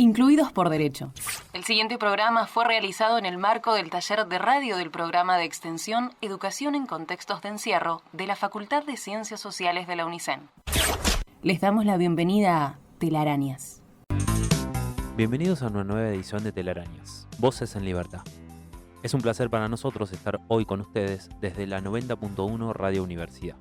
incluidos por derecho. El siguiente programa fue realizado en el marco del taller de radio del programa de extensión Educación en Contextos de Encierro de la Facultad de Ciencias Sociales de la UNICEN. Les damos la bienvenida a Telarañas. Bienvenidos a una nueva edición de Telarañas, Voces en Libertad. Es un placer para nosotros estar hoy con ustedes desde la 90.1 Radio Universidad,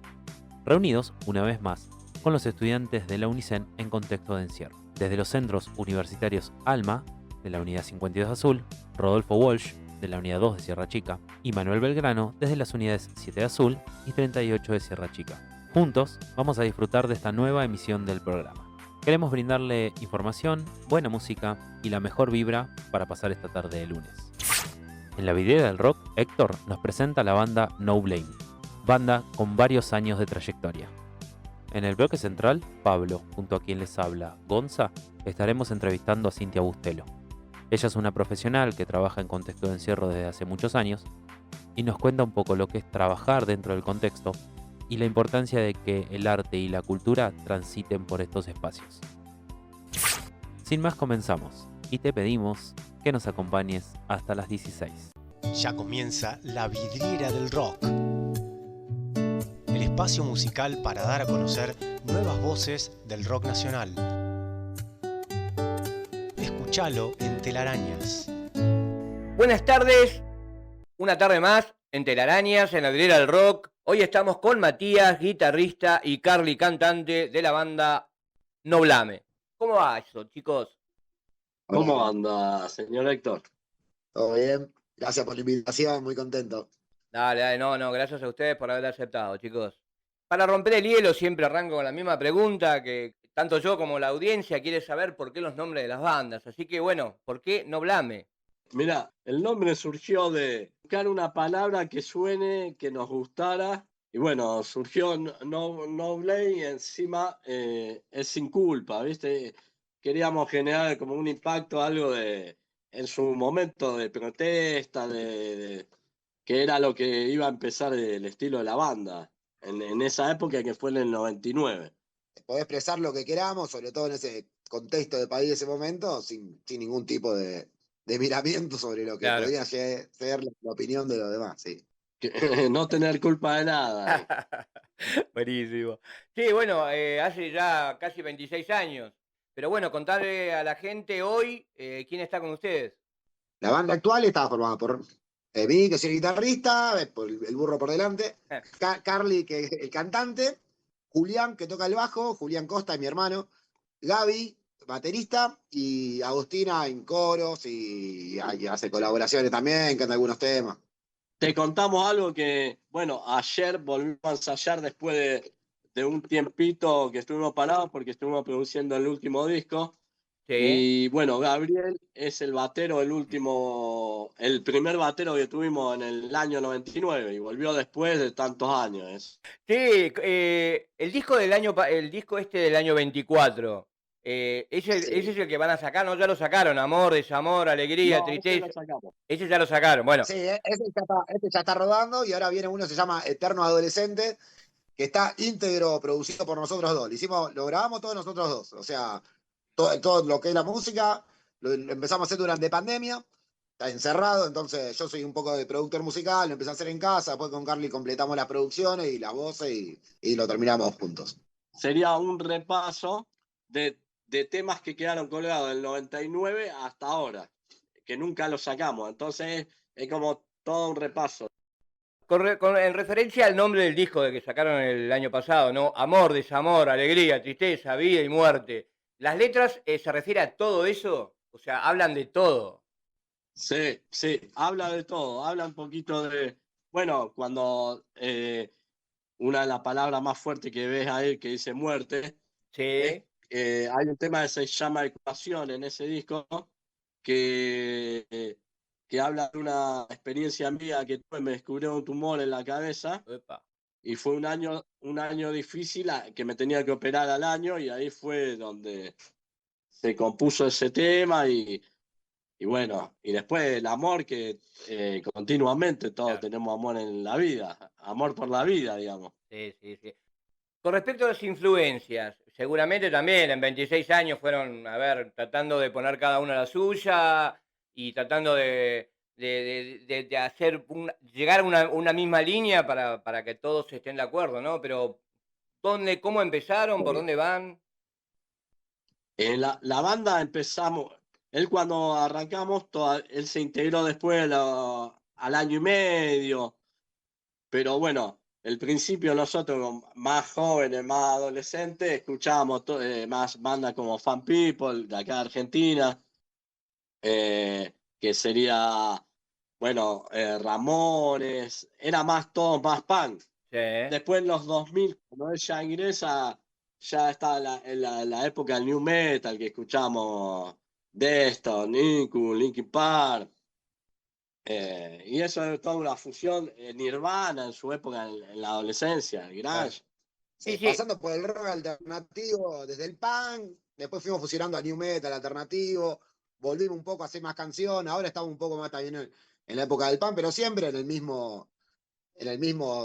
reunidos una vez más con los estudiantes de la UNICEN en contexto de encierro. Desde los centros universitarios ALMA, de la Unidad 52 Azul, Rodolfo Walsh, de la Unidad 2 de Sierra Chica, y Manuel Belgrano, desde las Unidades 7 de Azul y 38 de Sierra Chica. Juntos vamos a disfrutar de esta nueva emisión del programa. Queremos brindarle información, buena música y la mejor vibra para pasar esta tarde de lunes. En la vidriera del rock, Héctor nos presenta la banda No Blame, banda con varios años de trayectoria. En el bloque central, Pablo, junto a quien les habla, Gonza, estaremos entrevistando a Cintia Bustelo. Ella es una profesional que trabaja en contexto de encierro desde hace muchos años y nos cuenta un poco lo que es trabajar dentro del contexto y la importancia de que el arte y la cultura transiten por estos espacios. Sin más, comenzamos y te pedimos que nos acompañes hasta las 16. Ya comienza La Vidriera del Rock, el espacio musical para dar a conocer nuevas voces del rock nacional. Escuchalo en Telarañas. Buenas tardes, una tarde más en Telarañas, en la Vidriera del Rock. Hoy estamos con Matías, guitarrista, y Carly, cantante de la banda No Blame. ¿Cómo va eso, chicos? ¿Cómo anda, señor Héctor? Todo bien, gracias por la invitación, muy contento. Dale, no, gracias a ustedes por haber aceptado, chicos. Para romper el hielo siempre arranco con la misma pregunta que tanto yo como la audiencia quiere saber por qué los nombres de las bandas. Así que bueno, ¿por qué No Blame? Mira, el nombre surgió de buscar una palabra que suene, que nos gustara. Y bueno, surgió no Blame y encima es sin culpa, ¿viste? Queríamos generar como un impacto, algo en su momento de protesta, que era lo que iba a empezar el estilo de la banda, en esa época que fue en el 99. Podés expresar lo que queramos, sobre todo en ese contexto de país de ese momento, sin ningún tipo de miramiento sobre lo que Claro. podría ser la opinión de los demás, sí. No tener culpa de nada. Buenísimo. Sí, bueno, hace ya casi 26 años. Pero bueno, contarle a la gente hoy quién está con ustedes. La banda actual estaba formada por mí, que soy el guitarrista, por el burro por delante, Carly, que es el cantante, Julián, que toca el bajo, Julián Costa, es mi hermano, Gaby, baterista, y Agustina en coros y hace colaboraciones también, canta algunos temas. Te contamos algo que, bueno, ayer volvimos a ensayar después de un tiempito que estuvimos parados porque estuvimos produciendo el último disco. Sí. Y bueno, Gabriel es el batero, el primer batero que tuvimos en el año 99 y volvió después de tantos años. Sí, el disco del año, el disco este del año 24, ese es el que van a sacar, ¿no? Ya lo sacaron, Amor, Desamor, Alegría, No, Tristeza. ese lo sacamos. Ese ya lo sacaron, bueno. Sí, este ya está rodando y ahora viene uno que se llama Eterno Adolescente, que está íntegro producido por nosotros dos. Lo grabamos todos nosotros dos. O sea, todo lo que es la música lo empezamos a hacer durante pandemia. Está encerrado, entonces yo soy un poco de productor musical, lo empecé a hacer en casa, después con Carly completamos las producciones y las voces y lo terminamos juntos. Sería un repaso de temas que quedaron colgados del 99 hasta ahora, que nunca los sacamos. Entonces es como todo un repaso. En referencia al nombre del disco de que sacaron el año pasado, ¿no? Amor, Desamor, Alegría, Tristeza, Vida y Muerte. ¿Las letras se refieren a todo eso? O sea, hablan de todo. Sí, habla de todo, habla un poquito de, bueno, cuando una de las palabras más fuertes que ves ahí que dice muerte, Sí. hay un tema que se llama Ecuación en ese disco, que habla de una experiencia mía que tuve, me descubrió un tumor en la cabeza. Epa. Y fue un año difícil, que me tenía que operar al año, y ahí fue donde se compuso ese tema y bueno, y después el amor que continuamente todos Claro. tenemos amor en la vida, amor por la vida, digamos. Sí. Con respecto a las influencias, seguramente también en 26 años fueron, a ver, tratando de poner cada uno la suya y tratando de hacer llegar a una misma línea para que todos estén de acuerdo, ¿no? Pero, ¿cómo empezaron? ¿Por Obvio. dónde van? La banda empezamos, él cuando arrancamos, él se integró después al año y medio, pero bueno, el principio nosotros más jóvenes, más adolescentes, escuchábamos más bandas como Fan People, de acá de Argentina, que sería, bueno, Ramones, era más todo más punk. Sí. Después en los 2000, cuando él ya ingresa, ya está la época del new metal, que escuchamos Deftones, Linkin Park, y eso es toda una fusión, Nirvana en su época, en la adolescencia, el Claro. grunge. Sí, sí. Pasando por el rock alternativo, desde el punk, después fuimos fusionando a new metal alternativo, volvimos un poco a hacer más canción, ahora estamos un poco más también en la época del punk, pero siempre en el mismo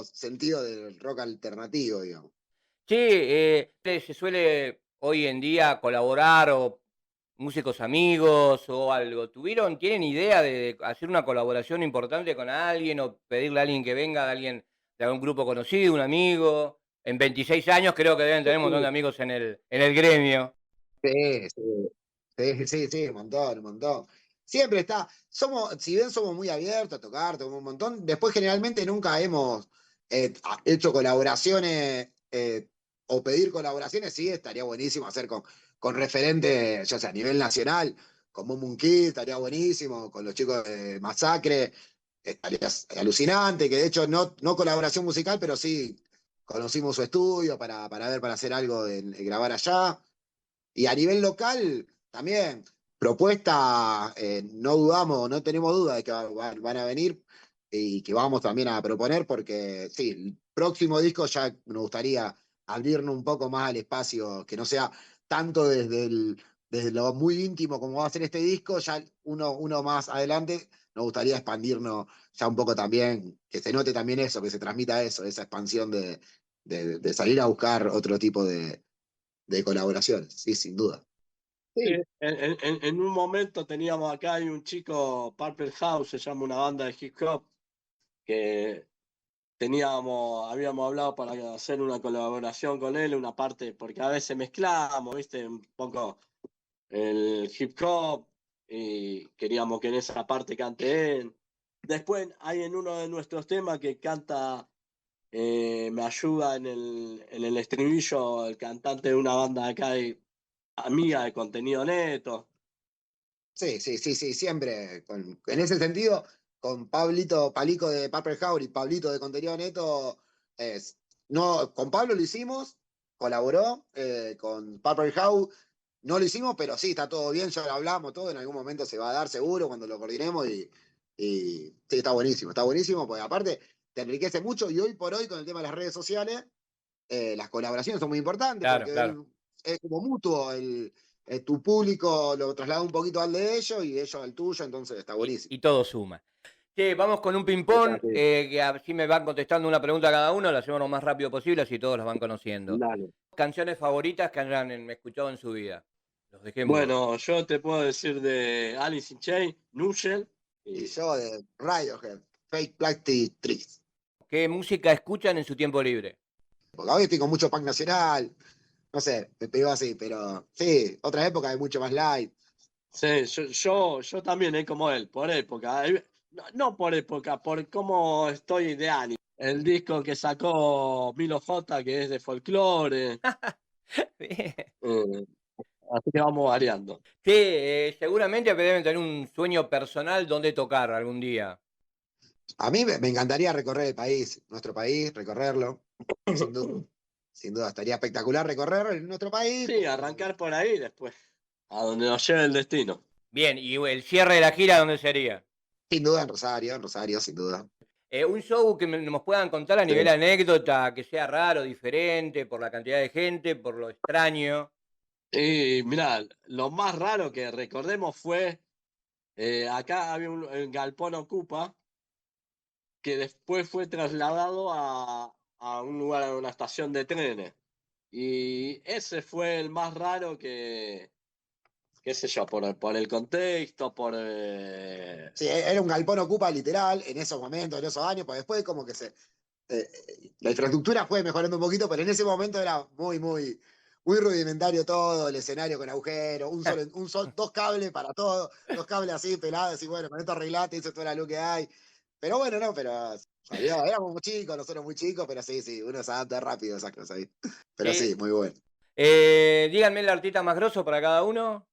sentido del rock alternativo, digamos. Sí, se suele hoy en día colaborar o músicos amigos o algo. ¿Tienen idea de hacer una colaboración importante con alguien o pedirle a alguien que venga, de alguien de algún grupo conocido, un amigo? En 26 años creo que deben tener un montón de amigos en el gremio. Sí, sí, sí, un montón, un montón. Siempre está, si bien somos muy abiertos a tocar, tocamos un montón, después generalmente nunca hemos hecho colaboraciones o pedir colaboraciones, sí, estaría buenísimo hacer con referentes, ya sea a nivel nacional, con Moon Kid, estaría buenísimo, con los chicos de Masacre, estaría alucinante, que de hecho no colaboración musical, pero sí conocimos su estudio para ver, para hacer algo de grabar allá. Y a nivel local, también, propuestas, no dudamos, no tenemos duda de que van a venir y que vamos también a proponer, porque sí, el próximo disco ya nos gustaría abrirnos un poco más al espacio, que no sea tanto desde lo muy íntimo como va a ser este disco, ya uno más adelante, nos gustaría expandirnos ya un poco también, que se note también eso, que se transmita eso, esa expansión de salir a buscar otro tipo de colaboraciones, sí, sin duda. Sí, Sí, en un momento teníamos acá hay un chico, Purple House, se llama una banda de hip hop, que habíamos hablado para hacer una colaboración con él, una parte, porque a veces mezclamos, viste, un poco el hip hop, y queríamos que en esa parte cante él. Después hay en uno de nuestros temas que canta, me ayuda en el estribillo, el cantante de una banda de acá, amiga de Contenido Neto. sí, sí, sí, sí, siempre. En ese sentido, con Pablito, Palico de Paper House y Pablito de Contenido Neto, no, con Pablo lo hicimos, colaboró, con Paper House no lo hicimos, pero sí, está todo bien, ya lo hablamos, todo, en algún momento se va a dar seguro cuando lo coordinemos y sí, está buenísimo, porque aparte te enriquece mucho y hoy por hoy con el tema de las redes sociales, las colaboraciones son muy importantes Claro, porque claro. es como mutuo, tu público lo traslada un poquito al de ellos y ellos al tuyo, entonces está buenísimo. Y todo suma. Sí, vamos con un ping-pong, Exacto. que así me van contestando una pregunta cada uno, lo hacemos lo más rápido posible, así todos las van conociendo. Dale. Canciones favoritas que hayan escuchado en su vida. Los dejé mudos. Bueno, yo te puedo decir de Alice in Chains, Nugel, Y y yo de Radiohead, Fake Plastic Trees. ¿Qué música escuchan en su tiempo libre? Porque hoy estoy con mucho punk nacional, no sé, me pegó así, pero sí, otras épocas hay mucho más light. sí, yo también, como él, por época. No por época, por cómo estoy de ánimo. El disco que sacó Milo J, que es de folclore, Bien. eh, así que vamos variando. Sí, seguramente deben tener un sueño personal donde tocar algún día. A mí me encantaría recorrer el país, nuestro país, recorrerlo, sin duda. Sin duda, estaría espectacular recorrer nuestro país. Sí, arrancar por ahí después, a donde nos lleve el destino. Bien, ¿y el cierre de la gira dónde sería? Sin duda en Rosario, sin duda. Un show que nos puedan contar a Sí. nivel anécdota, que sea raro, diferente, por la cantidad de gente, por lo extraño. Y mirá, lo más raro que recordemos fue, acá había un galpón Ocupa, que después fue trasladado a un lugar, a una estación de trenes. Y ese fue el más raro que, qué sé yo, por el contexto, Sí, era un galpón ocupa literal en esos momentos, en esos años, pues después como que la infraestructura fue mejorando un poquito, pero en ese momento era muy rudimentario todo, el escenario con agujeros, dos cables para todo, dos cables así pelados, y bueno, con esto arreglate, hizo toda la luz que hay. Pero bueno, no, pero salió, éramos muy chicos, nosotros muy chicos, pero sí, uno se adapta rápido a esas cosas ahí. Pero Sí. sí, muy bueno. Díganme el artista más grosso para cada uno.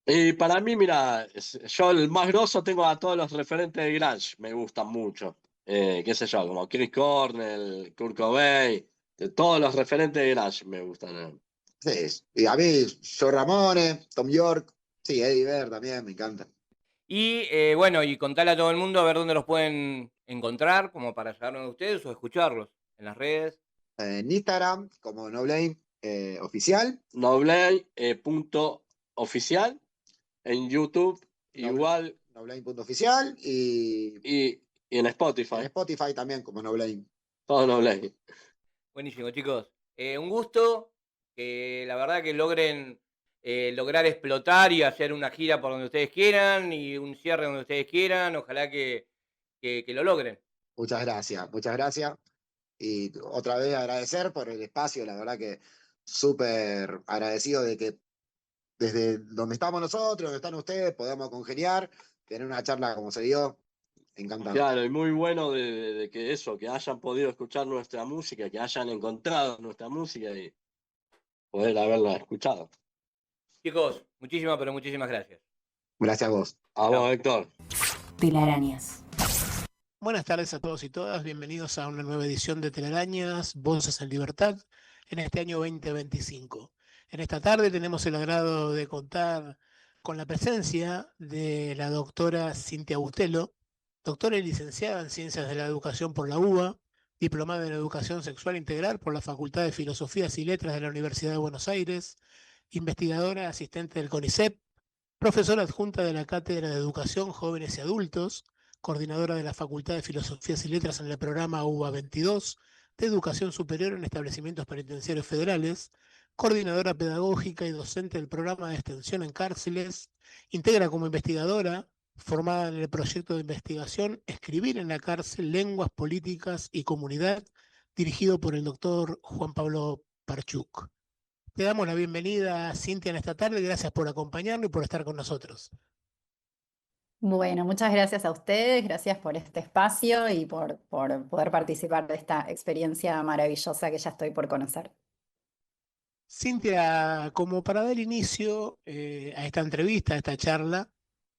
Y para mí, mira, yo el más grosso tengo a todos los referentes de grunge, me gustan mucho. Qué sé yo, como Chris Cornell, Kurt Cobain, todos los referentes de grunge me gustan. Sí, y a mí, Joe Ramone, Tom York, sí, Eddie Vedder también, me encanta. Y bueno, y contarle a todo el mundo a ver dónde los pueden encontrar, como para llegarnos a ustedes o escucharlos en las redes. En Instagram, como No Blame Oficial. Nobley, punto oficial, en YouTube, igual, Noblame.oficial y en en Spotify, Spotify también como No Blame. todo Nobley. Buenísimo, chicos. Un gusto que la verdad que logren lograr explotar y hacer una gira por donde ustedes quieran y un cierre donde ustedes quieran. Ojalá que lo logren. Muchas gracias, muchas gracias. Y otra vez agradecer por el espacio, la verdad que súper agradecido de que desde donde estamos nosotros, donde están ustedes, podamos congeniar, tener una charla como se dio. Encantado. Claro, y muy bueno de que eso, que hayan podido escuchar nuestra música, que hayan encontrado nuestra música y poder haberla escuchado. Chicos, muchísimas, pero muchísimas gracias. Gracias a vos. A Chao. vos, Héctor. Telarañas. Buenas tardes a todos y todas, bienvenidos a una nueva edición de Telarañas, Voces en Libertad, en este año 2025. En esta tarde tenemos el agrado de contar con la presencia de la doctora Cintia Bustelo, doctora y licenciada en Ciencias de la Educación por la UBA, diplomada en Educación Sexual Integral por la Facultad de Filosofías y Letras de la Universidad de Buenos Aires, investigadora asistente del CONICET, profesora adjunta de la Cátedra de Educación, Jóvenes y Adultos, coordinadora de la Facultad de Filosofías y Letras en el programa UBA 22 de Educación Superior en Establecimientos Penitenciarios Federales, coordinadora pedagógica y docente del programa de extensión en cárceles, integra como investigadora, formada en el proyecto de investigación Escribir en la cárcel, lenguas, políticas y comunidad, dirigido por el doctor Juan Pablo Parchuk. Te damos la bienvenida, Cintia, en esta tarde. Gracias por acompañarnos y por estar con nosotros. Bueno, muchas gracias a ustedes, gracias por este espacio y por poder participar de esta experiencia maravillosa que ya estoy por conocer. Cintia, como para dar inicio a esta entrevista, a esta charla,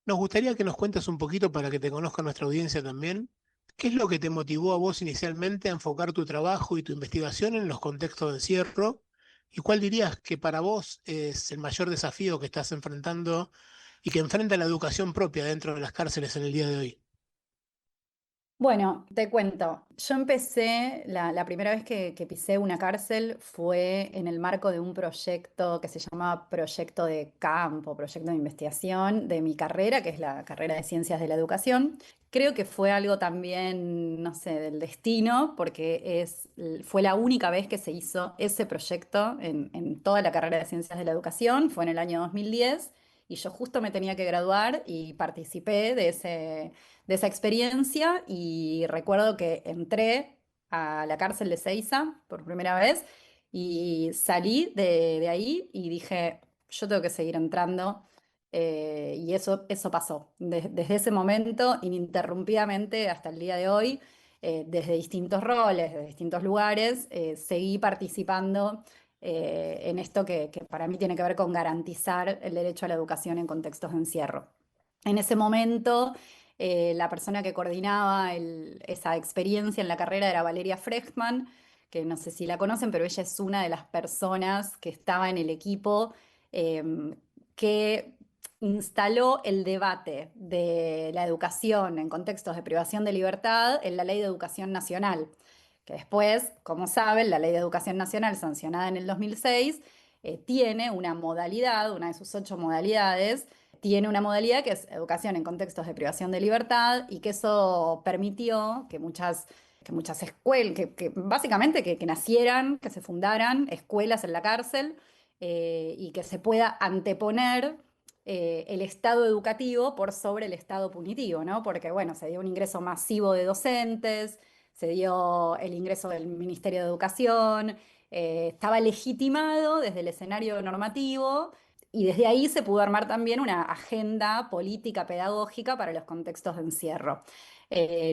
nos gustaría que nos cuentes un poquito para que te conozca nuestra audiencia también. ¿Qué es lo que te motivó a vos inicialmente a enfocar tu trabajo y tu investigación en los contextos de encierro? ¿Y cuál dirías que para vos es el mayor desafío que estás enfrentando y que enfrenta la educación propia dentro de las cárceles en el día de hoy? Bueno, te cuento, yo empecé, la primera vez que pisé una cárcel fue en el marco de un proyecto que se llamaba Proyecto de Campo, Proyecto de Investigación de mi carrera, que es la carrera de Ciencias de la Educación. Creo que fue algo también, no sé, del destino, porque fue la única vez que se hizo ese proyecto en toda la carrera de Ciencias de la Educación, fue en el año 2010, y yo justo me tenía que graduar y participé de esa experiencia y recuerdo que entré a la cárcel de Seiza por primera vez y salí de ahí y dije, yo tengo que seguir entrando. Y eso pasó. Desde ese momento, ininterrumpidamente hasta el día de hoy, desde distintos roles, de distintos lugares, seguí participando en esto que para mí tiene que ver con garantizar el derecho a la educación en contextos de encierro. En ese momento, la persona que coordinaba esa experiencia en la carrera era Valeria Frechman, que no sé si la conocen, pero ella es una de las personas que estaba en el equipo que instaló el debate de la educación en contextos de privación de libertad en la Ley de Educación Nacional, que después, como saben, la Ley de Educación Nacional, sancionada en el 2006, tiene una modalidad, una de sus 8 modalidades, tiene una modalidad que es educación en contextos de privación de libertad y que eso permitió que muchas que muchas escuelas, que básicamente que nacieran, que se fundaran escuelas en la cárcel y que se pueda anteponer el estado educativo por sobre el estado punitivo, ¿no? Porque, bueno, se dio un ingreso masivo de docentes, se dio el ingreso del Ministerio de Educación, estaba legitimado desde el escenario normativo y desde ahí se pudo armar también una agenda política pedagógica para los contextos de encierro.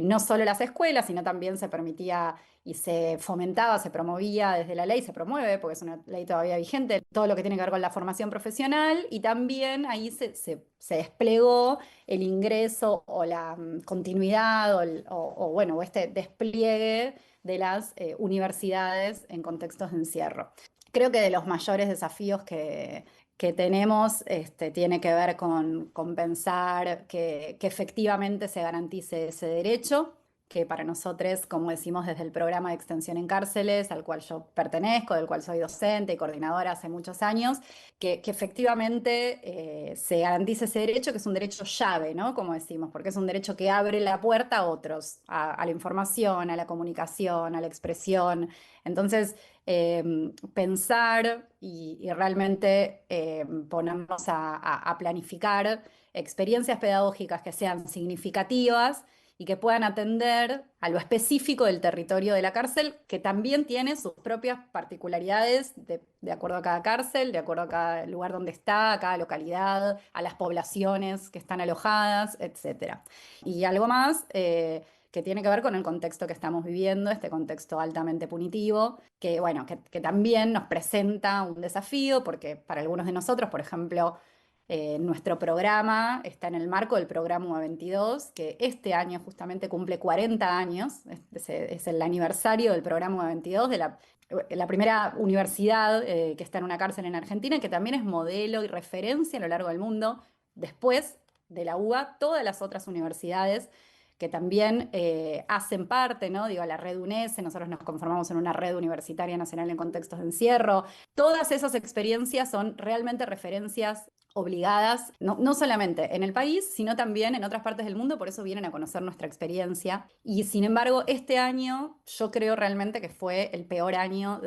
No solo las escuelas, sino también se permitía y se fomentaba, se promovía desde la ley, se promueve, porque es una ley todavía vigente, todo lo que tiene que ver con la formación profesional y también ahí se desplegó el ingreso o la continuidad o este despliegue de las universidades en contextos de encierro. Creo que de los mayores desafíos que tenemos tiene que ver con pensar que efectivamente se garantice ese derecho, que para nosotros, como decimos desde el programa de extensión en cárceles, al cual yo pertenezco, del cual soy docente y coordinadora hace muchos años, que efectivamente se garantice ese derecho, que es un derecho llave, ¿no? Como decimos, porque es un derecho que abre la puerta a otros, a la información, a la comunicación, a la expresión. Entonces, pensar y realmente ponernos a planificar experiencias pedagógicas que sean significativas y que puedan atender a lo específico del territorio de la cárcel, que también tiene sus propias particularidades de acuerdo a cada cárcel, de acuerdo a cada lugar donde está, a cada localidad, a las poblaciones que están alojadas, etc. Y algo más que tiene que ver con el contexto que estamos viviendo, este contexto altamente punitivo, que, bueno, que también nos presenta un desafío, porque para algunos de nosotros, por ejemplo, nuestro programa está en el marco del programa UA22, que este año justamente cumple 40 años, es el aniversario del programa UA22, de la primera universidad que está en una cárcel en Argentina, que también es modelo y referencia a lo largo del mundo. Después de la UBA, todas las otras universidades que también hacen parte, ¿no? Digo, la red UNESE, nosotros nos conformamos en una red universitaria nacional en contextos de encierro. Todas esas experiencias son realmente referencias obligadas, no solamente en el país, sino también en otras partes del mundo, por eso vienen a conocer nuestra experiencia. Y sin embargo, este año yo creo realmente que fue el peor año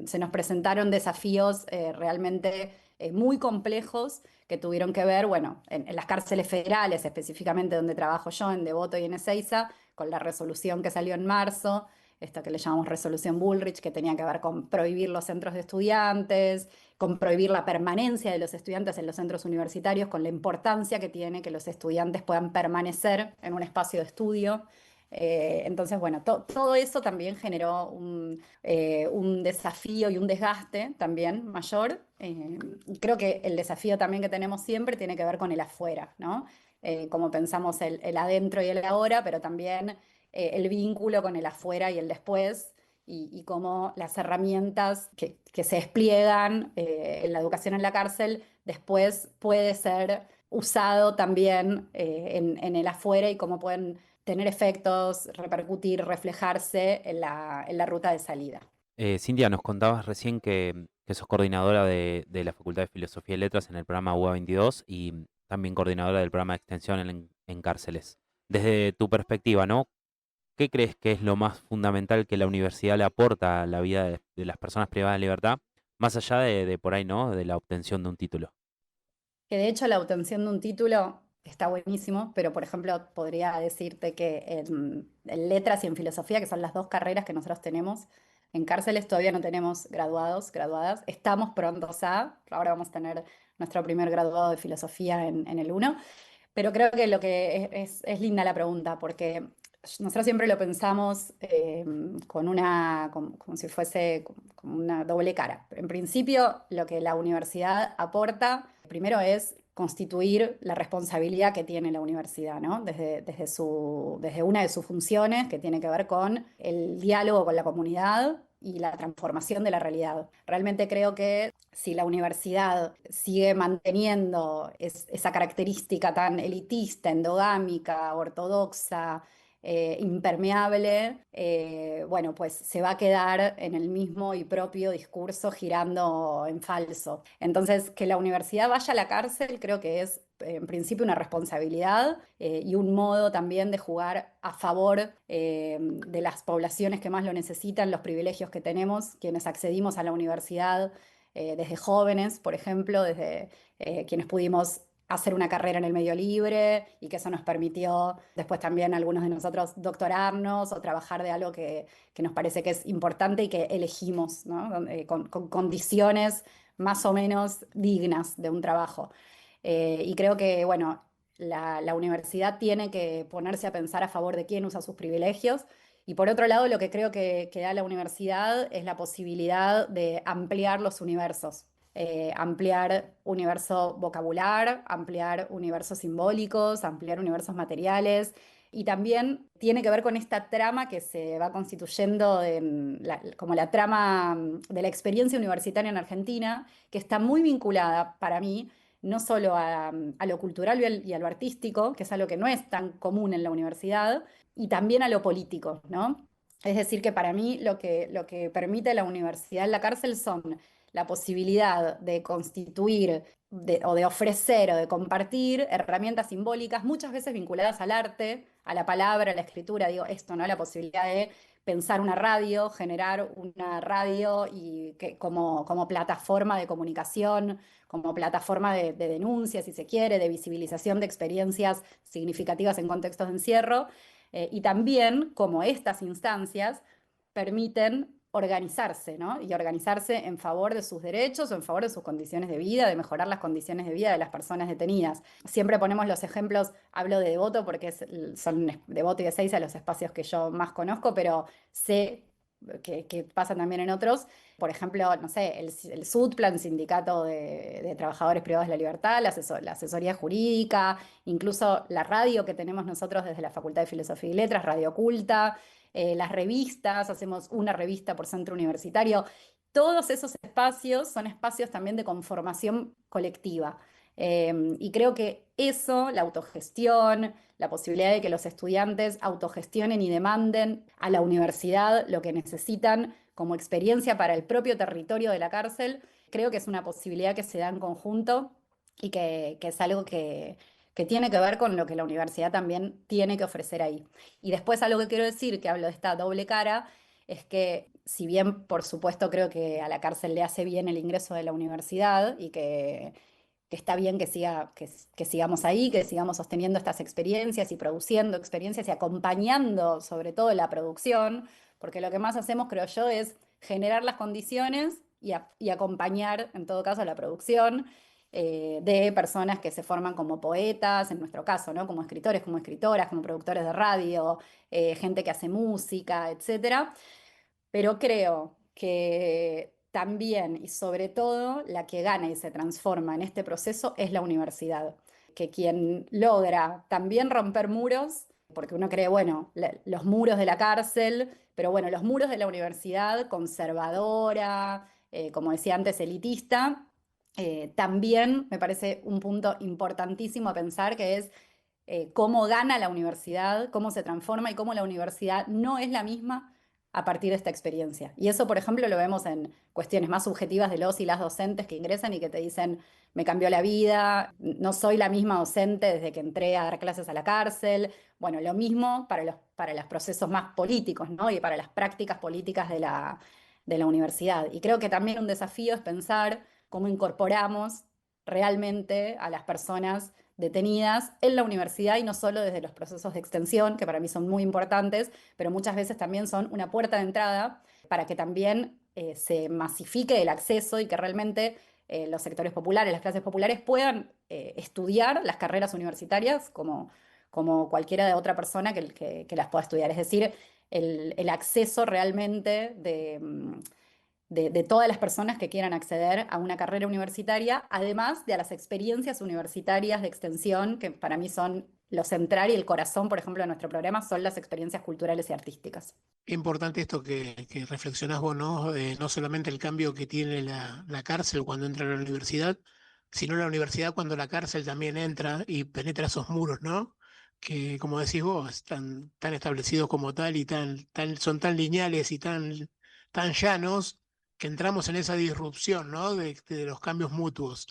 se nos presentaron desafíos realmente muy complejos que tuvieron que ver, bueno, en las cárceles federales, específicamente donde trabajo yo, en Devoto y en Ezeiza, con la resolución que salió en marzo, esta que le llamamos resolución Bullrich, que tenía que ver con prohibir los centros de estudiantes, con prohibir la permanencia de los estudiantes en los centros universitarios, con la importancia que tiene que los estudiantes puedan permanecer en un espacio de estudio. Entonces, bueno, todo eso también generó un desafío y un desgaste también mayor. Y creo que el desafío también que tenemos siempre tiene que ver con el afuera, ¿no? Como pensamos el adentro y el ahora, pero también el vínculo con el afuera y el después, y cómo las herramientas que se despliegan en la educación en la cárcel después puede ser usado también en el afuera y cómo pueden tener efectos, repercutir, reflejarse en la ruta de salida. Cintia, nos contabas recién que sos coordinadora de la Facultad de Filosofía y Letras en el programa UA22 y también coordinadora del programa de extensión en cárceles. Desde tu perspectiva, ¿no? ¿Qué crees que es lo más fundamental que la universidad le aporta a la vida de las personas privadas de libertad, más allá de por ahí, ¿no? De la obtención de un título. Que de hecho la obtención de un título está buenísimo, pero por ejemplo podría decirte que en letras y en filosofía, que son las dos carreras que nosotros tenemos, en cárceles todavía no tenemos graduados, graduadas. Estamos prontos ahora vamos a tener nuestro primer graduado de filosofía en el 1, pero creo que lo que es linda la pregunta, porque nosotros siempre lo pensamos como si fuese como una doble cara. En principio, lo que la universidad aporta, primero es constituir la responsabilidad que tiene la universidad, ¿no? Desde una de sus funciones, que tiene que ver con el diálogo con la comunidad y la transformación de la realidad. Realmente creo que si la universidad sigue manteniendo esa característica tan elitista, endogámica, ortodoxa, impermeable, bueno, pues se va a quedar en el mismo y propio discurso girando en falso. Entonces, que la universidad vaya a la cárcel creo que es en principio una responsabilidad y un modo también de jugar a favor de las poblaciones que más lo necesitan, los privilegios que tenemos, quienes accedimos a la universidad desde jóvenes, por ejemplo, desde quienes pudimos hacer una carrera en el medio libre y que eso nos permitió después también a algunos de nosotros doctorarnos o trabajar de algo que nos parece que es importante y que elegimos, ¿no? Con condiciones más o menos dignas de un trabajo. Y creo que, bueno, la universidad tiene que ponerse a pensar a favor de quién usa sus privilegios. Y por otro lado, lo que creo que da la universidad es la posibilidad de ampliar los universos, ampliar universo vocabular, ampliar universos simbólicos, ampliar universos materiales. Y también tiene que ver con esta trama que se va constituyendo como la trama de la experiencia universitaria en Argentina, que está muy vinculada para mí no solo a lo cultural y a lo artístico, que es algo que no es tan común en la universidad, y también a lo político, ¿no? Es decir, que para mí lo que permite la universidad en la cárcel son la posibilidad de constituir o de ofrecer o de compartir herramientas simbólicas, muchas veces vinculadas al arte, a la palabra, a la escritura, digo esto, ¿no? La posibilidad de pensar una radio, generar una radio como plataforma de comunicación, como plataforma de denuncia, si se quiere, de visibilización de experiencias significativas en contextos de encierro, y también como estas instancias permiten organizarse, ¿no? Y organizarse en favor de sus derechos o en favor de sus condiciones de vida, de mejorar las condiciones de vida de las personas detenidas. Siempre ponemos los ejemplos, hablo de Devoto porque son Devoto y Ezeiza los espacios que yo más conozco, pero sé que pasa también en otros. Por ejemplo, no sé, el SUTPLAN, Sindicato de Trabajadores Privados de la Libertad, la asesoría jurídica, incluso la radio que tenemos nosotros desde la Facultad de Filosofía y Letras, Radio Oculta, las revistas, hacemos una revista por centro universitario. Todos esos espacios son espacios también de conformación colectiva. Y creo que eso, la autogestión, la posibilidad de que los estudiantes autogestionen y demanden a la universidad lo que necesitan como experiencia para el propio territorio de la cárcel, creo que es una posibilidad que se da en conjunto y que es algo que tiene que ver con lo que la universidad también tiene que ofrecer ahí. Y después algo que quiero decir, que hablo de esta doble cara, es que si bien por supuesto creo que a la cárcel le hace bien el ingreso de la universidad y que está bien que sigamos ahí, que sigamos sosteniendo estas experiencias y produciendo experiencias y acompañando sobre todo la producción, porque lo que más hacemos, creo yo, es generar las condiciones y acompañar, en todo caso, la producción de personas que se forman como poetas, en nuestro caso, ¿no? Como escritores, como escritoras, como productores de radio, gente que hace música, etcétera. Pero creo que también y sobre todo la que gana y se transforma en este proceso es la universidad, que quien logra también romper muros, porque uno cree, bueno, los muros de la cárcel, pero bueno, los muros de la universidad conservadora, como decía antes, elitista, también me parece un punto importantísimo a pensar que es cómo gana la universidad, cómo se transforma y cómo la universidad no es la misma a partir de esta experiencia. Y eso, por ejemplo, lo vemos en cuestiones más subjetivas de los y las docentes que ingresan y que te dicen, me cambió la vida, no soy la misma docente desde que entré a dar clases a la cárcel. Bueno, lo mismo para los procesos más políticos, ¿no? Y para las prácticas políticas de la universidad. Y creo que también un desafío es pensar cómo incorporamos realmente a las personas detenidas en la universidad y no solo desde los procesos de extensión, que para mí son muy importantes, pero muchas veces también son una puerta de entrada para que también se masifique el acceso y que realmente los sectores populares, las clases populares puedan estudiar las carreras universitarias como cualquiera de otra persona que las pueda estudiar. Es decir, el acceso realmente de todas las personas que quieran acceder a una carrera universitaria, además de a las experiencias universitarias de extensión, que para mí son lo central y el corazón, por ejemplo, de nuestro programa, son las experiencias culturales y artísticas. Importante esto que reflexionás vos, ¿no? No solamente el cambio que tiene la cárcel cuando entra a la universidad, sino la universidad cuando la cárcel también entra y penetra esos muros, ¿no? que, como decís vos, están tan establecidos como tal y son tan lineales y tan llanos que entramos en esa disrupción, ¿no? De los cambios mutuos.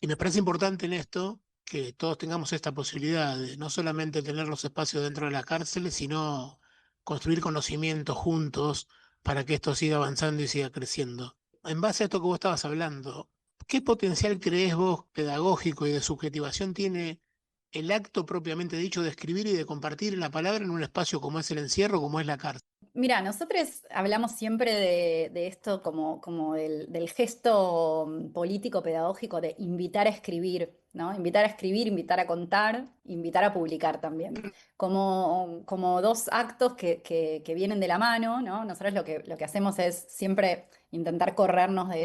Y me parece importante en esto que todos tengamos esta posibilidad de no solamente tener los espacios dentro de las cárceles, sino construir conocimiento juntos para que esto siga avanzando y siga creciendo. En base a esto que vos estabas hablando, ¿qué potencial crees vos pedagógico y de subjetivación tiene el acto propiamente dicho de escribir y de compartir la palabra en un espacio como es el encierro, como es la cárcel? Mira, nosotros hablamos siempre de esto como del gesto político pedagógico de invitar a escribir, ¿no? Invitar a escribir, invitar a contar, invitar a publicar también. Como dos actos que vienen de la mano, ¿no? Nosotros lo que hacemos es siempre intentar corrernos de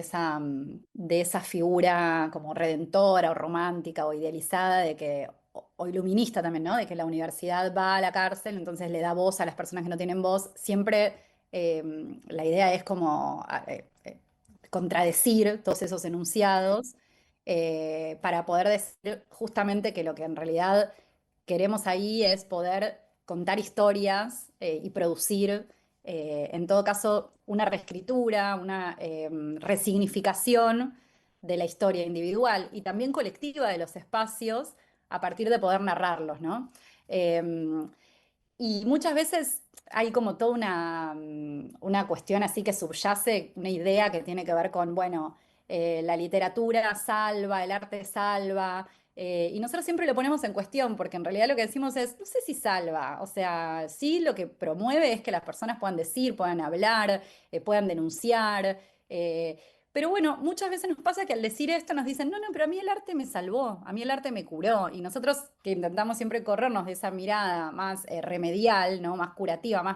esa figura como redentora o romántica o idealizada de que o iluminista también, ¿no? De que la universidad va a la cárcel, entonces le da voz a las personas que no tienen voz. Siempre la idea es como contradecir todos esos enunciados para poder decir justamente que lo que en realidad queremos ahí es poder contar historias y producir, en todo caso, una reescritura, una resignificación de la historia individual y también colectiva de los espacios a partir de poder narrarlos, ¿no? Eh, y muchas veces hay como toda una cuestión así que subyace, una idea que tiene que ver con, bueno, la literatura salva, el arte salva, y nosotros siempre lo ponemos en cuestión, porque en realidad lo que decimos es, no sé si salva, o sea, sí lo que promueve es que las personas puedan decir, puedan hablar, puedan denunciar. eh, pero bueno, muchas veces nos pasa que al decir esto nos dicen, no, no, pero a mí el arte me salvó, a mí el arte me curó. Y nosotros que intentamos siempre corrernos de esa mirada más remedial, ¿no? Más curativa, más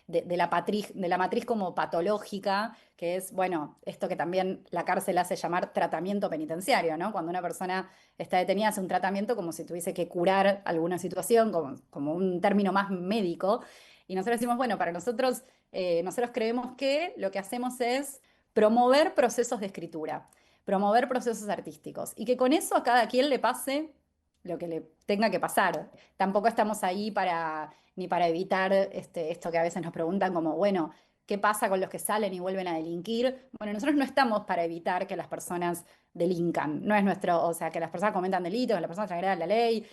de la matriz como patológica, que es, bueno, esto que también la cárcel hace llamar tratamiento penitenciario, ¿no? Cuando una persona está detenida hace un tratamiento como si tuviese que curar alguna situación, como un término más médico. Y nosotros decimos, bueno, para nosotros creemos que lo que hacemos es promover procesos de escritura, promover procesos artísticos y que con eso a cada quien le pase lo que le tenga que pasar. Tampoco estamos ahí ni para evitar esto que a veces nos preguntan como, bueno, ¿qué pasa con los que salen y vuelven a delinquir? Bueno, nosotros no estamos para evitar que las personas delincan, no es nuestro, o sea, que las personas cometan delitos, que las personas transgredan la ley,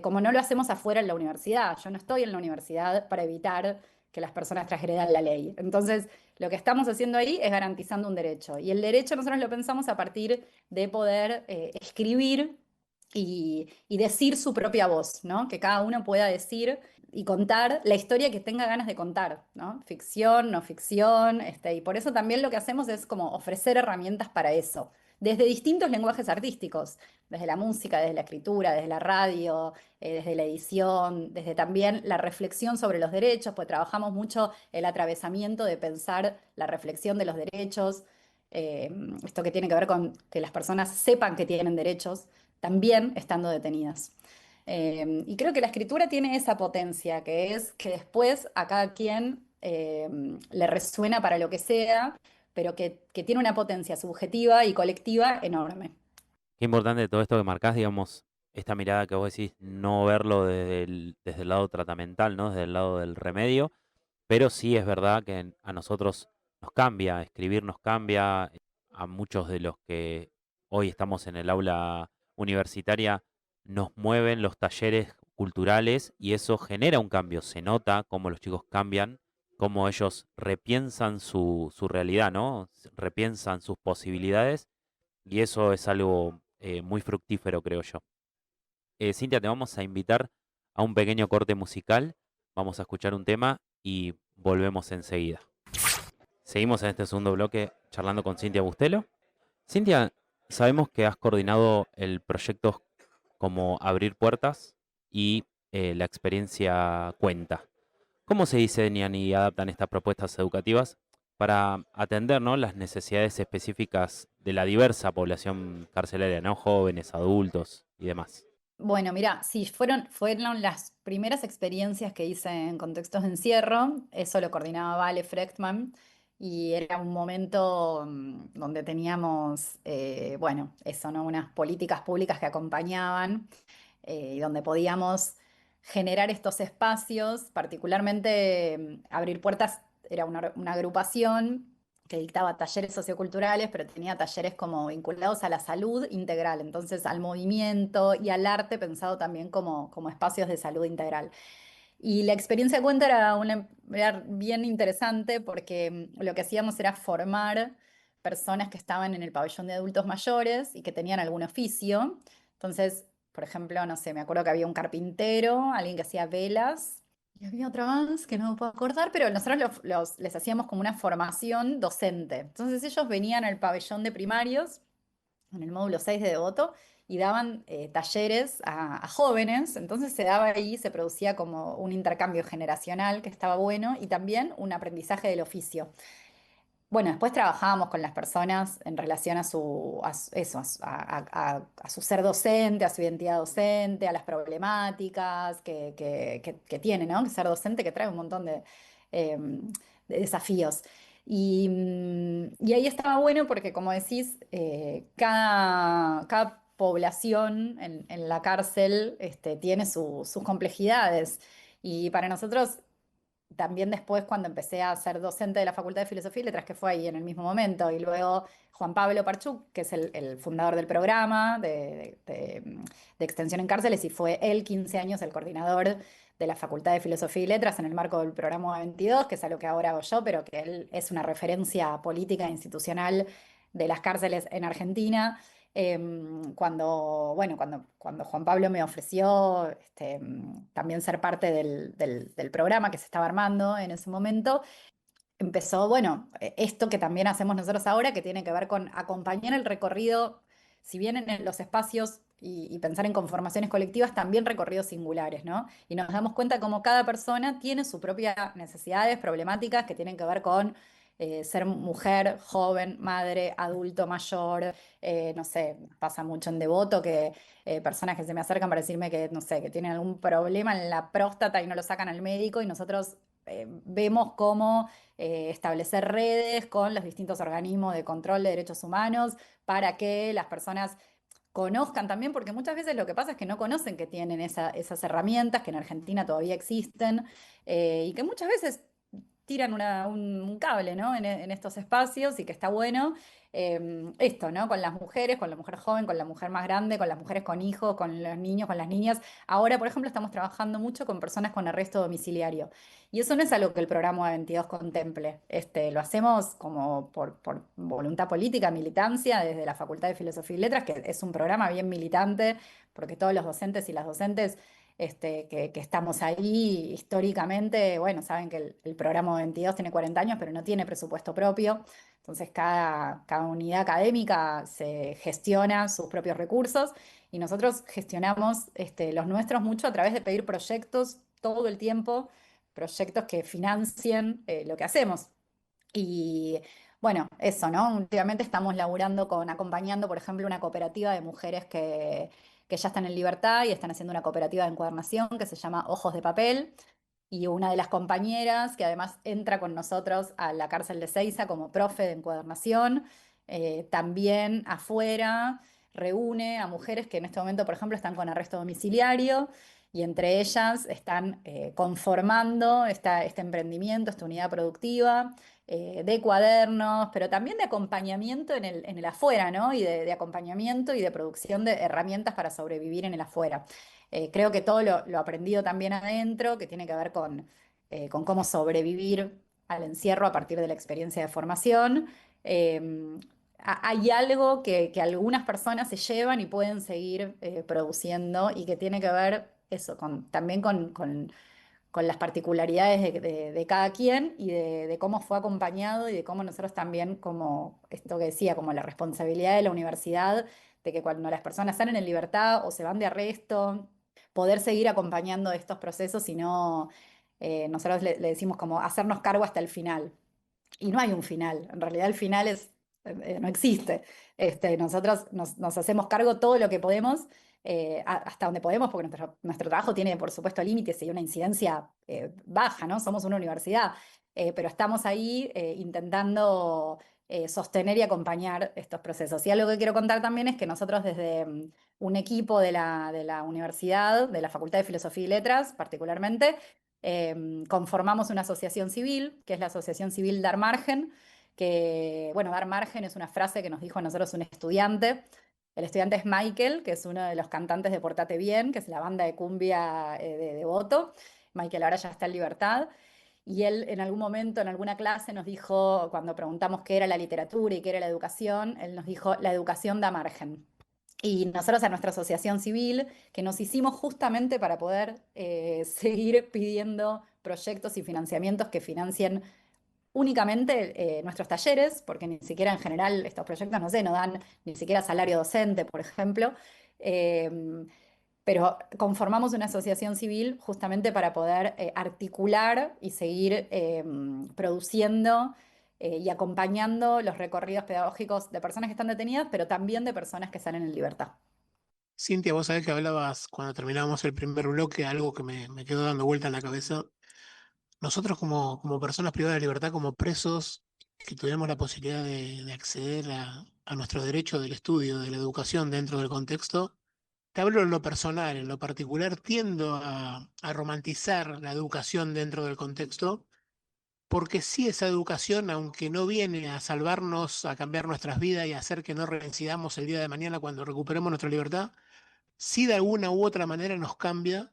como no lo hacemos afuera en la universidad. Yo no estoy en la universidad para evitar que las personas transgredan la ley. Entonces, lo que estamos haciendo ahí es garantizando un derecho. Y el derecho nosotros lo pensamos a partir de poder escribir y decir su propia voz, ¿no? Que cada uno pueda decir y contar la historia que tenga ganas de contar, ¿no? Ficción, no ficción, y por eso también lo que hacemos es como ofrecer herramientas para eso, desde distintos lenguajes artísticos, desde la música, desde la escritura, desde la radio, desde la edición, desde también la reflexión sobre los derechos, pues trabajamos mucho el atravesamiento de pensar la reflexión de los derechos, eh, esto que tiene que ver con que las personas sepan que tienen derechos, también estando detenidas. Y creo que la escritura tiene esa potencia, que es que después a cada quien le resuena para lo que sea, pero que tiene una potencia subjetiva y colectiva enorme. Qué importante todo esto que marcás, digamos, esta mirada que vos decís, no verlo desde el lado tratamental, ¿no? Desde el lado del remedio, pero sí es verdad que a nosotros nos cambia, escribir nos cambia, a muchos de los que hoy estamos en el aula universitaria nos mueven los talleres culturales y eso genera un cambio, se nota cómo los chicos cambian, cómo ellos repiensan su realidad, ¿no? Repiensan sus posibilidades y eso es algo muy fructífero, creo yo. Cintia, te vamos a invitar a un pequeño corte musical. Vamos a escuchar un tema y volvemos enseguida. Seguimos en este segundo bloque charlando con Cintia Bustelo. Cintia, sabemos que has coordinado el proyecto como Abrir Puertas y la experiencia Cuenta. ¿Cómo se diseñan y adaptan estas propuestas educativas para atender, ¿no?, las necesidades específicas de la diversa población carcelaria, ¿no? Jóvenes, adultos y demás? Bueno, mira, sí, fueron las primeras experiencias que hice en contextos de encierro. Eso lo coordinaba Vale Frechtman y era un momento donde teníamos, bueno, eso, ¿no? Unas políticas públicas que acompañaban y donde podíamos generar estos espacios, particularmente Abrir Puertas era una agrupación que dictaba talleres socioculturales, pero tenía talleres como vinculados a la salud integral, entonces al movimiento y al arte pensado también como espacios de salud integral. Y la experiencia de Cuenta era bien interesante porque lo que hacíamos era formar personas que estaban en el pabellón de adultos mayores y que tenían algún oficio. Entonces, por ejemplo, no sé, me acuerdo que había un carpintero, alguien que hacía velas, y había otra más que no me puedo acordar, pero nosotros les hacíamos como una formación docente. Entonces ellos venían al pabellón de primarios en el módulo 6 de Devoto y daban talleres a jóvenes, entonces se daba ahí, se producía como un intercambio generacional que estaba bueno y también un aprendizaje del oficio. Bueno, después trabajábamos con las personas en relación a su ser docente, a su identidad docente, a las problemáticas que tiene, ¿no? Que ser docente que trae un montón de desafíos. Y ahí estaba bueno porque, como decís, cada población en la cárcel tiene sus complejidades. Y para nosotros también después cuando empecé a ser docente de la Facultad de Filosofía y Letras, que fue ahí en el mismo momento, y luego Juan Pablo Parchuk, que es el fundador del programa de Extensión en Cárceles, y fue él 15 años el coordinador de la Facultad de Filosofía y Letras en el marco del programa 22, que es algo que ahora hago yo, pero que él es una referencia política e institucional de las cárceles en Argentina. Cuando Juan Pablo me ofreció también ser parte del programa que se estaba armando en ese momento, empezó, bueno, esto que también hacemos nosotros ahora, que tiene que ver con acompañar el recorrido, si bien en los espacios y pensar en conformaciones colectivas, también recorridos singulares, ¿no? Y nos damos cuenta como cada persona tiene sus propias necesidades, problemáticas que tienen que ver con ser mujer, joven, madre, adulto, mayor, no sé, pasa mucho en Devoto que personas que se me acercan para decirme que, no sé, que tienen algún problema en la próstata y no lo sacan al médico y nosotros vemos cómo establecer redes con los distintos organismos de control de derechos humanos para que las personas conozcan también, porque muchas veces lo que pasa es que no conocen que tienen esas herramientas que en Argentina todavía existen y que muchas veces tiran un cable, ¿no? En estos espacios y que está bueno esto, ¿no? Con las mujeres, con la mujer joven, con la mujer más grande, con las mujeres con hijos, con los niños, con las niñas. Ahora, por ejemplo, estamos trabajando mucho con personas con arresto domiciliario. Y eso no es algo que el programa 22 contemple. Lo hacemos como por voluntad política, militancia, desde la Facultad de Filosofía y Letras, que es un programa bien militante, porque todos los docentes y las docentes que estamos ahí históricamente, bueno, saben que el programa 22 tiene 40 años, pero no tiene presupuesto propio. Entonces, cada unidad académica se gestiona sus propios recursos y nosotros gestionamos los nuestros mucho a través de pedir proyectos todo el tiempo, proyectos que financien lo que hacemos. Y bueno, eso, ¿no? Últimamente estamos laburando acompañando, por ejemplo, una cooperativa de mujeres que ya están en libertad y están haciendo una cooperativa de encuadernación que se llama Ojos de Papel. Y una de las compañeras, que además entra con nosotros a la cárcel de Seiza como profe de encuadernación, también afuera reúne a mujeres que en este momento, por ejemplo, están con arresto domiciliario y entre ellas están conformando este emprendimiento, esta unidad productiva de cuadernos, pero también de acompañamiento en el afuera, ¿no? Y de acompañamiento y de producción de herramientas para sobrevivir en el afuera. Creo que todo lo aprendido también adentro, que tiene que ver con cómo sobrevivir al encierro a partir de la experiencia de formación. eh, Hay algo que algunas personas se llevan y pueden seguir produciendo y que tiene que ver eso, también con las particularidades de cada quien y de cómo fue acompañado y de cómo nosotros también, como esto que decía, como la responsabilidad de la universidad, de que cuando las personas salen en libertad o se van de arresto, poder seguir acompañando estos procesos y no, nosotros le decimos como hacernos cargo hasta el final. Y no hay un final, en realidad el final no existe. Nosotros nos hacemos cargo todo lo que podemos, hasta donde podemos, porque nuestro trabajo tiene, por supuesto, límites y una incidencia baja, ¿no? Somos una universidad, pero estamos ahí intentando sostener y acompañar estos procesos. Y algo que quiero contar también es que nosotros un equipo de la universidad, de la Facultad de Filosofía y Letras particularmente, conformamos una asociación civil, que es la Asociación Civil Dar Margen, que, bueno, dar margen es una frase que nos dijo a nosotros un estudiante. El estudiante es Michael, que es uno de los cantantes de Portate Bien, que es la banda de cumbia de Devoto. Michael ahora ya está en libertad. Y él en algún momento, en alguna clase, nos dijo, cuando preguntamos qué era la literatura y qué era la educación, él nos dijo, la educación da margen. Y nosotros a nuestra asociación civil, que nos hicimos justamente para poder seguir pidiendo proyectos y financiamientos que financien únicamente nuestros talleres, porque ni siquiera en general estos proyectos, no sé, no dan ni siquiera salario docente, por ejemplo. Eh, pero conformamos una asociación civil justamente para poder articular y seguir produciendo y acompañando los recorridos pedagógicos de personas que están detenidas, pero también de personas que salen en libertad. Cintia, vos sabés que hablabas cuando terminábamos el primer bloque, algo que me quedó dando vuelta en la cabeza. Nosotros como personas privadas de libertad, como presos, que tuvimos la posibilidad de acceder a nuestro derecho del estudio, de la educación dentro del contexto, te hablo en lo personal, en lo particular, tiendo a romantizar la educación dentro del contexto, porque sí esa educación, aunque no viene a salvarnos, a cambiar nuestras vidas y a hacer que no reincidamos el día de mañana cuando recuperemos nuestra libertad, sí de alguna u otra manera nos cambia,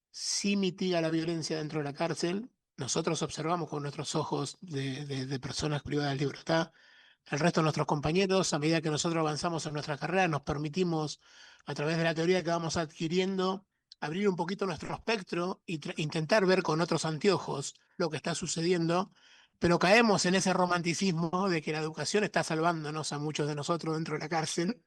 sí mitiga la violencia dentro de la cárcel. Nosotros observamos con nuestros ojos de personas privadas de libertad. El resto de nuestros compañeros, a medida que nosotros avanzamos en nuestra carrera, nos permitimos, a través de la teoría que vamos adquiriendo, abrir un poquito nuestro espectro y intentar ver con otros anteojos lo que está sucediendo, pero caemos en ese romanticismo de que la educación está salvándonos a muchos de nosotros dentro de la cárcel.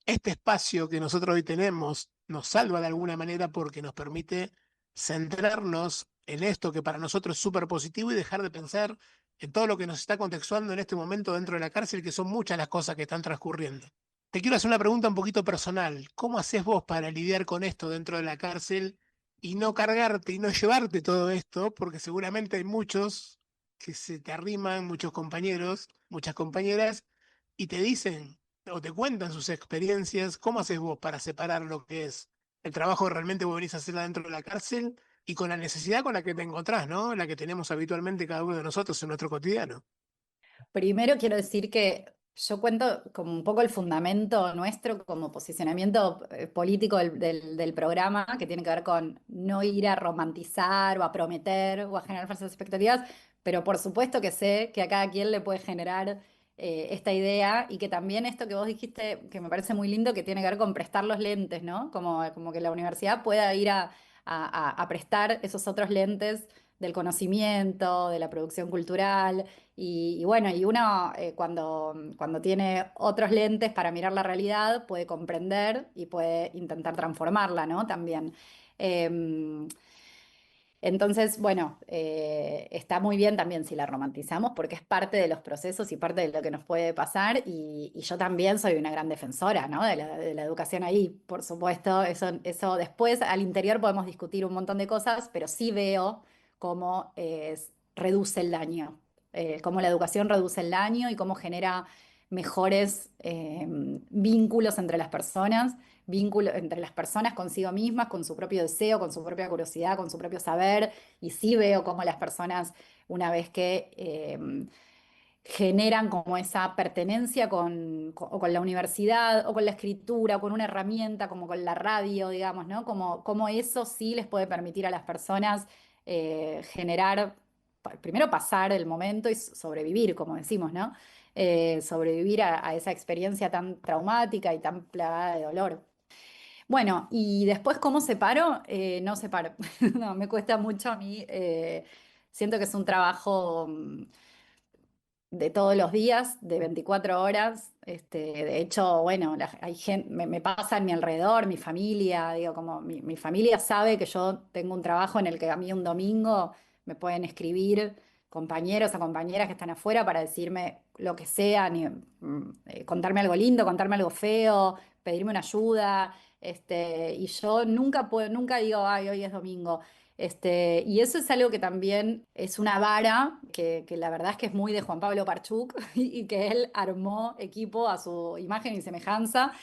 Este espacio que nosotros hoy tenemos nos salva de alguna manera porque nos permite centrarnos en esto que para nosotros es súper positivo y dejar de pensar en todo lo que nos está contextuando en este momento dentro de la cárcel, que son muchas las cosas que están transcurriendo. Te quiero hacer una pregunta un poquito personal. ¿Cómo haces vos para lidiar con esto dentro de la cárcel y no cargarte y no llevarte todo esto? Porque seguramente hay muchos que se te arriman, muchos compañeros, muchas compañeras, y te dicen o te cuentan sus experiencias. ¿Cómo haces vos para separar lo que es el trabajo que realmente vos venís a hacer adentro de la cárcel y con la necesidad con la que te encontrás, ¿no? La que tenemos habitualmente cada uno de nosotros en nuestro cotidiano? Primero quiero decir que yo cuento como un poco el fundamento nuestro como posicionamiento político del programa, que tiene que ver con no ir a romantizar o a prometer o a generar falsas expectativas, pero por supuesto que sé que a cada quien le puede generar esta idea y que también esto que vos dijiste, que me parece muy lindo, que tiene que ver con prestar los lentes, ¿no? Como que la universidad pueda ir a prestar esos otros lentes del conocimiento, de la producción cultural y bueno, y uno cuando tiene otros lentes para mirar la realidad puede comprender y puede intentar transformarla, ¿no? También. Em, entonces, bueno, está muy bien también si la romantizamos porque es parte de los procesos y parte de lo que nos puede pasar y yo también soy una gran defensora, ¿no? De la educación ahí, por supuesto, eso después al interior podemos discutir un montón de cosas, pero sí veo cómo reduce el daño, cómo la educación reduce el daño y cómo genera mejores vínculos entre las personas, vínculo entre las personas consigo mismas, con su propio deseo, con su propia curiosidad, con su propio saber, y sí veo cómo las personas, una vez que generan como esa pertenencia o con la universidad, o con la escritura, o con una herramienta como con la radio, digamos, ¿no? Como eso sí les puede permitir a las personas generar, primero pasar el momento y sobrevivir, como decimos, ¿no? Sobrevivir a esa experiencia tan traumática y tan plagada de dolor. Bueno, y después, ¿cómo separo? No separo. No, me cuesta mucho a mí. Siento que es un trabajo de todos los días, de 24 horas. De hecho, bueno, hay gente, me pasa en mi alrededor, mi familia, digo, como mi familia sabe que yo tengo un trabajo en el que a mí un domingo me pueden escribir compañeros o compañeras que están afuera para decirme lo que sea, contarme algo lindo, contarme algo feo, pedirme una ayuda. Y yo nunca digo, ay, hoy es domingo. Y eso es algo que también es una vara que la verdad es que es muy de Juan Pablo Parchuk y que él armó equipo a su imagen y semejanza.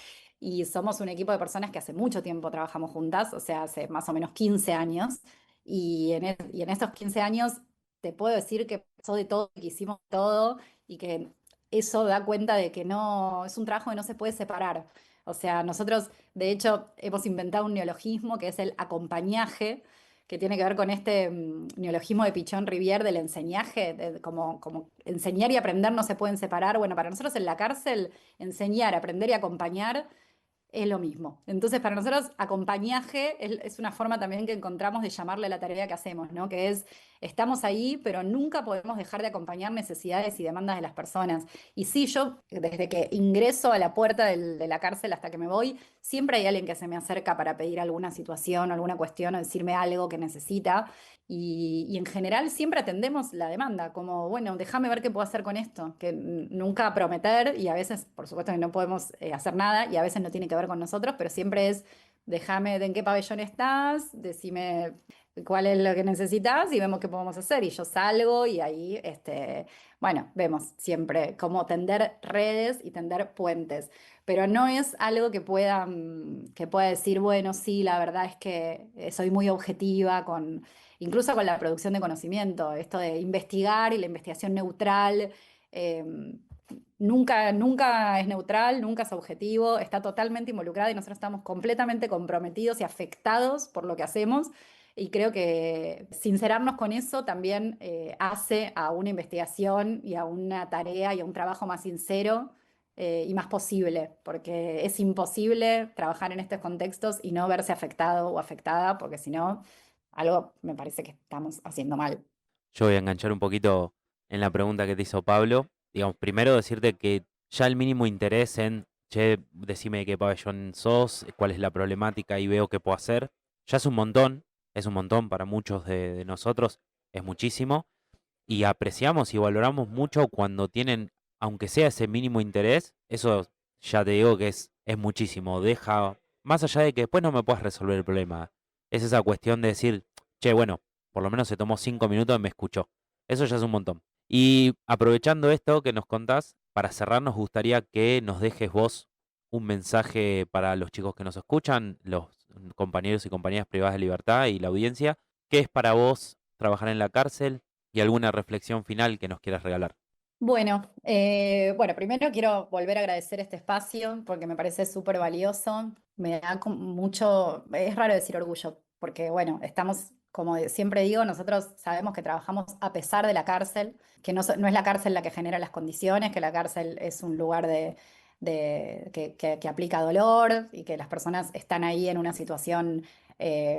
y somos un equipo de personas que hace mucho tiempo trabajamos juntas, o sea, hace más o menos 15 años, y en estos 15 años te puedo decir que pasó de todo, que hicimos todo, y que eso da cuenta de que no, es un trabajo que no se puede separar. O sea, nosotros, de hecho, hemos inventado un neologismo que es el acompañaje, que tiene que ver con este neologismo de Pichón Rivière del enseñaje, como enseñar y aprender no se pueden separar. Bueno, para nosotros en la cárcel, enseñar, aprender y acompañar es lo mismo. Entonces, para nosotros, acompañaje es una forma también que encontramos de llamarle a la tarea que hacemos, ¿no? Que es, estamos ahí, pero nunca podemos dejar de acompañar necesidades y demandas de las personas. Y sí, yo, desde que ingreso a la puerta de la cárcel hasta que me voy, siempre hay alguien que se me acerca para pedir alguna situación, alguna cuestión o decirme algo que necesita. Y en general siempre atendemos la demanda, como, bueno, déjame ver qué puedo hacer con esto, que nunca prometer y a veces, por supuesto, que no podemos hacer nada y a veces no tiene que ver con nosotros, pero siempre es, déjame de en qué pabellón estás, decime cuál es lo que necesitas y vemos qué podemos hacer. Y yo salgo y ahí, bueno, vemos siempre cómo tender redes y tender puentes, pero no es algo que pueda decir, bueno, sí, la verdad es que soy muy objetiva con incluso con la producción de conocimiento, esto de investigar y la investigación neutral, eh, nunca es neutral, nunca es objetivo, está totalmente involucrada y nosotros estamos completamente comprometidos y afectados por lo que hacemos. Y creo que sincerarnos con eso también hace a una investigación y a una tarea y a un trabajo más sincero y más posible, porque es imposible trabajar en estos contextos y no verse afectado o afectada, porque si no, algo me parece que estamos haciendo mal. Yo voy a enganchar un poquito en la pregunta que te hizo Pablo. Digamos, primero decirte que ya el mínimo interés en, che, decime de qué pabellón sos, cuál es la problemática y veo qué puedo hacer, ya es un montón para muchos de nosotros, es muchísimo. Y apreciamos y valoramos mucho cuando tienen, aunque sea ese mínimo interés, eso ya te digo que es muchísimo. Deja, más allá de que después no me puedas resolver el problema, es esa cuestión de decir, che, bueno, por lo menos se tomó 5 minutos y me escuchó. Eso ya es un montón. Y aprovechando esto que nos contás, para cerrar nos gustaría que nos dejes vos un mensaje para los chicos que nos escuchan, los compañeros y compañeras privadas de libertad y la audiencia. ¿Qué es para vos trabajar en la cárcel? Y alguna reflexión final que nos quieras regalar. Bueno, primero quiero volver a agradecer este espacio porque me parece súper valioso. Me da mucho, es raro decir orgullo, porque bueno, estamos, como siempre digo, nosotros sabemos que trabajamos a pesar de la cárcel, que no es la cárcel la que genera las condiciones, que la cárcel es un lugar que aplica dolor y que las personas están ahí en una situación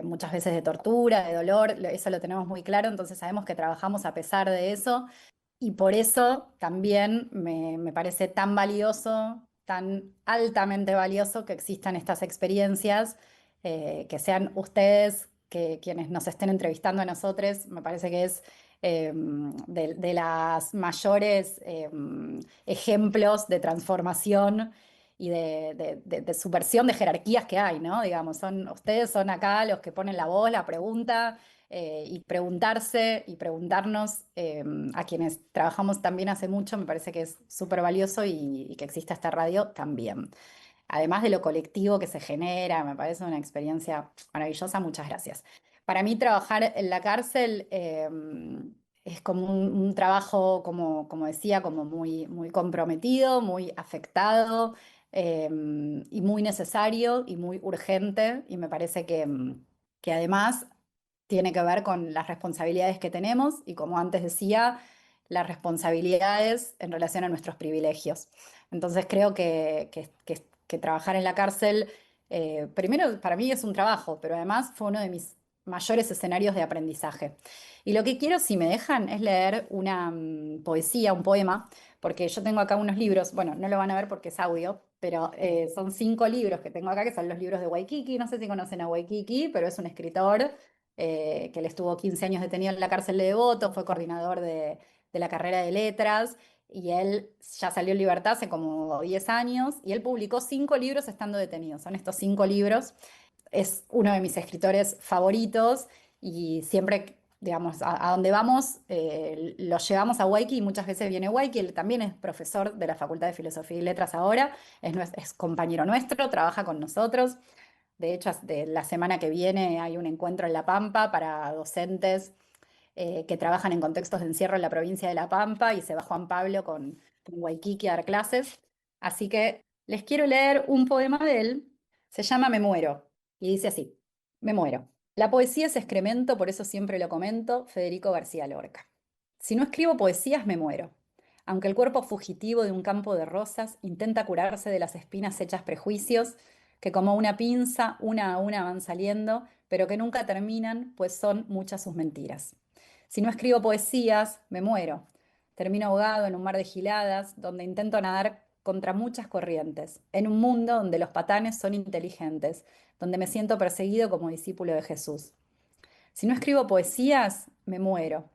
muchas veces de tortura, de dolor, eso lo tenemos muy claro, entonces sabemos que trabajamos a pesar de eso. Y por eso también me parece tan valioso, tan altamente valioso que existan estas experiencias, que sean ustedes quienes nos estén entrevistando a nosotros. Me parece que es de las mayores ejemplos de transformación y de subversión de jerarquías que hay, ¿no? Digamos, ustedes son acá los que ponen la voz, la pregunta y preguntarse y preguntarnos a quienes trabajamos también hace mucho, me parece que es súper valioso y que exista esta radio también. Además de lo colectivo que se genera, me parece una experiencia maravillosa, muchas gracias. Para mí trabajar en la cárcel es como un trabajo, como decía, como muy comprometido, muy afectado y muy necesario y muy urgente y me parece que además tiene que ver con las responsabilidades que tenemos y, como antes decía, las responsabilidades en relación a nuestros privilegios. Entonces creo que trabajar en la cárcel, primero para mí es un trabajo, pero además fue uno de mis mayores escenarios de aprendizaje. Y lo que quiero, si me dejan, es leer una poesía, un poema, porque yo tengo acá unos libros, bueno, no lo van a ver porque es audio, pero son 5 libros que tengo acá, que son los libros de Waikiki. No sé si conocen a Waikiki, pero es un escritor que él estuvo 15 años detenido en la cárcel de Devoto, fue coordinador de la carrera de letras y él ya salió en libertad hace como 10 años y él publicó 5 libros estando detenido. Son estos 5 libros. Es uno de mis escritores favoritos y siempre digamos, a donde vamos, lo llevamos a Waiki y muchas veces viene Waiki. Él también es profesor de la Facultad de Filosofía y Letras ahora, es compañero nuestro, trabaja con nosotros. De hecho, de la semana que viene hay un encuentro en La Pampa para docentes que trabajan en contextos de encierro en la provincia de La Pampa, y se va Juan Pablo con Waikiki a dar clases. Así que les quiero leer un poema de él, se llama Me muero, y dice así: Me muero. La poesía es excremento, por eso siempre lo comento, Federico García Lorca. Si no escribo poesías, me muero. Aunque el cuerpo fugitivo de un campo de rosas intenta curarse de las espinas hechas prejuicios, que como una pinza, una a una van saliendo, pero que nunca terminan, pues son muchas sus mentiras. Si no escribo poesías, me muero. Termino ahogado en un mar de giladas, donde intento nadar contra muchas corrientes, en un mundo donde los patanes son inteligentes, donde me siento perseguido como discípulo de Jesús. Si no escribo poesías, me muero.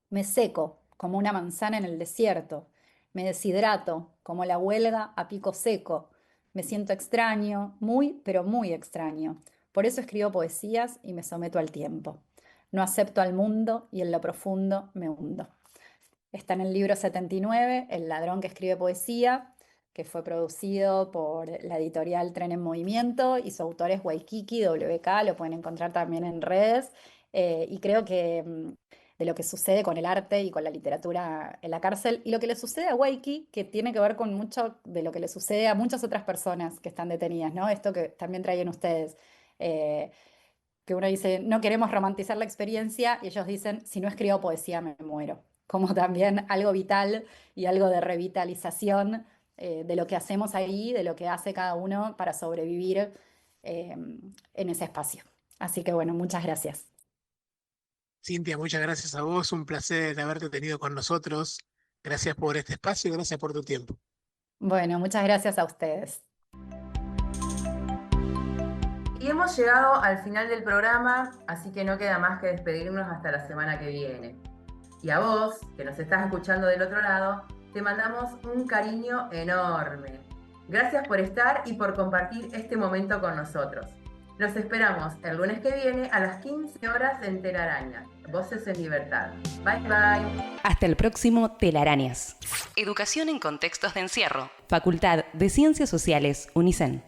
Me seco como una manzana en el desierto. Me deshidrato como la huelga a pico seco. Me siento extraño, muy, pero muy extraño. Por eso escribo poesías y me someto al tiempo. No acepto al mundo y en lo profundo me hundo. Está en el libro 79, El ladrón que escribe poesía, que fue producido por la editorial Tren en Movimiento, y su autor es Waikiki, WK, lo pueden encontrar también en redes. Y creo que de lo que sucede con el arte y con la literatura en la cárcel, y lo que le sucede a Waikiki, que tiene que ver con mucho de lo que le sucede a muchas otras personas que están detenidas, ¿no? Esto que también traen ustedes. Que uno dice, no queremos romantizar la experiencia, y ellos dicen, si no escribo poesía me muero. Como también algo vital y algo de revitalización de lo que hacemos ahí, de lo que hace cada uno para sobrevivir en ese espacio. Así que bueno, muchas gracias. Cintia, muchas gracias a vos, un placer haberte tenido con nosotros. Gracias por este espacio, gracias por tu tiempo. Bueno, muchas gracias a ustedes. Y hemos llegado al final del programa, así que no queda más que despedirnos hasta la semana que viene. Y a vos, que nos estás escuchando del otro lado, te mandamos un cariño enorme. Gracias por estar y por compartir este momento con nosotros. Los esperamos el lunes que viene a las 15 horas en Telarañas. Voces en Libertad. Bye bye. Hasta el próximo Telarañas. Educación en contextos de encierro. Facultad de Ciencias Sociales, UNICEN.